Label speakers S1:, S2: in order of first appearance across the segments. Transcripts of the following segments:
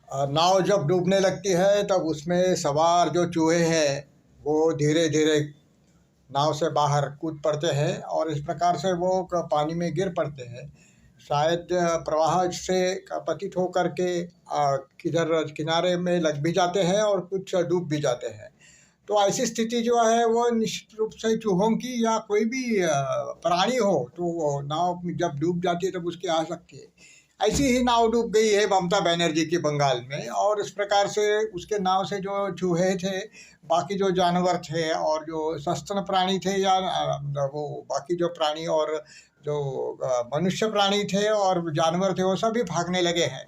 S1: नाव जब डूबने लगती है तब उसमें सवार जो चूहे हैं वो धीरे धीरे नाव से बाहर कूद पड़ते हैं और इस प्रकार से वो पानी में गिर पड़ते हैं। शायद प्रवाह से पतित होकर के किधर किनारे में लग भी जाते हैं और कुछ डूब भी जाते हैं। तो ऐसी स्थिति जो है वो निश्चित रूप से चूहों की या कोई भी प्राणी हो तो वो नाव जब डूब जाती है तब उसकी आ सकती है। ऐसी ही नाव डूब गई है ममता बनर्जी की बंगाल में, और इस प्रकार से उसके नाव से जो चूहे थे, बाकी जो जानवर थे और जो सस्तन प्राणी थे या वो बाकी जो प्राणी और जो मनुष्य प्राणी थे और जानवर थे वो सभी भागने लगे हैं।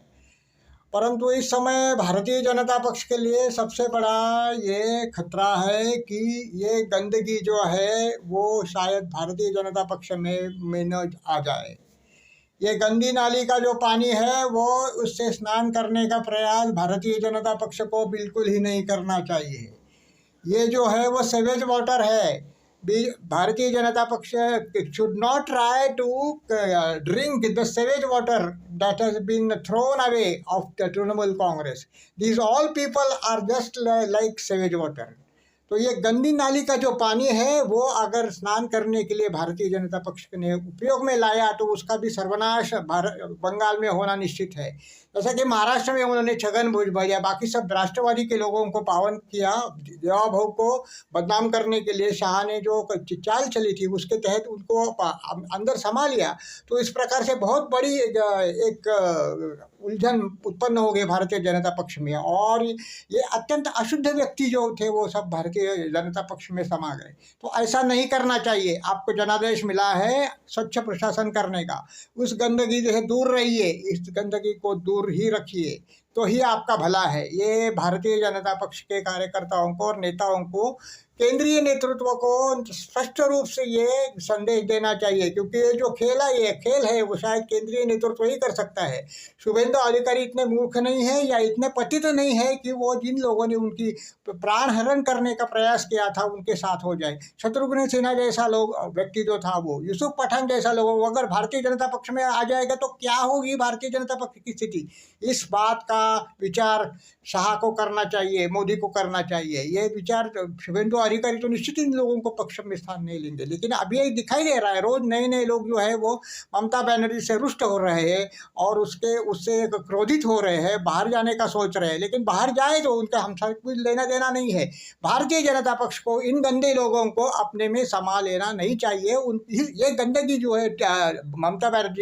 S1: परंतु इस समय भारतीय जनता पक्ष के लिए सबसे बड़ा ये खतरा है कि ये गंदगी जो है वो शायद भारतीय जनता पक्ष में न आ जाए। ये गंदी नाली का जो पानी है वो उससे स्नान करने का प्रयास भारतीय जनता पक्ष को बिल्कुल ही नहीं करना चाहिए। ये जो है वो सेवेज वाटर है। भारतीय जनता पक्ष should not try to drink the sewage water that has been thrown away of the Trinamool Congress. These all people are just like sewage water. तो ये गंदी नाली का जो पानी है वो अगर स्नान करने के लिए भारतीय जनता पक्ष ने उपयोग में लाया तो उसका भी सर्वनाश बंगाल में होना निश्चित है। जैसा कि महाराष्ट्र में उन्होंने छगन भुजबल या बाकी सब राष्ट्रवादी के लोगों को पावन किया, जवाभाव को बदनाम करने के लिए शाह ने जो चाल चली थी उसके तहत उनको अंदर समा लिया। तो इस प्रकार से बहुत बड़ी एक उलझन उत्पन्न हो गई भारतीय जनता पक्ष में, और ये अत्यंत अशुद्ध व्यक्ति जो थे वो सब भारतीय जनता पक्ष में समा गए। तो ऐसा नहीं करना चाहिए। आपको जनादेश मिला है स्वच्छ प्रशासन करने का, उस गंदगी से दूर रहिए, इस गंदगी को दूर ही रखिए तो ही आपका भला है। ये भारतीय जनता पक्ष के कार्यकर्ताओं को और नेताओं को, केंद्रीय नेतृत्व को स्पष्ट रूप से ये संदेश देना चाहिए, क्योंकि ये जो खेल है वो शायद केंद्रीय नेतृत्व ही कर सकता है। शुभेंदु अधिकारी इतने मूर्ख नहीं है या इतने पतित नहीं है कि वो जिन लोगों ने उनकी प्राण हरण करने का प्रयास किया था उनके साथ हो जाए। शत्रुघ्न सिन्हा जैसा व्यक्ति जो था, वो यूसुफ पठान जैसा लोग अगर भारतीय जनता पक्ष में आ जाएगा तो क्या होगी भारतीय जनता पक्ष की स्थिति। इस बात का विचार शाह को करना चाहिए, मोदी को करना चाहिए। ये विचार शुभेंदु अधिकारी तो निश्चित इन लोगों को पक्ष में स्थान नहीं लेंगे, लेकिन अभी ये दिखाई दे रहा है रोज नए नए लोग जो है वो ममता बनर्जी से रुष्ट हो रहे हैं और उससे क्रोधित हो रहे हैं, बाहर जाने का सोच रहे हैं। लेकिन बाहर जाए तो उनका हमसे कुछ लेना देना नहीं है। भारतीय जनता पक्ष को इन गंदे लोगों को अपने में समा लेना नहीं चाहिए। ये गंदगी जो है ममता बनर्जी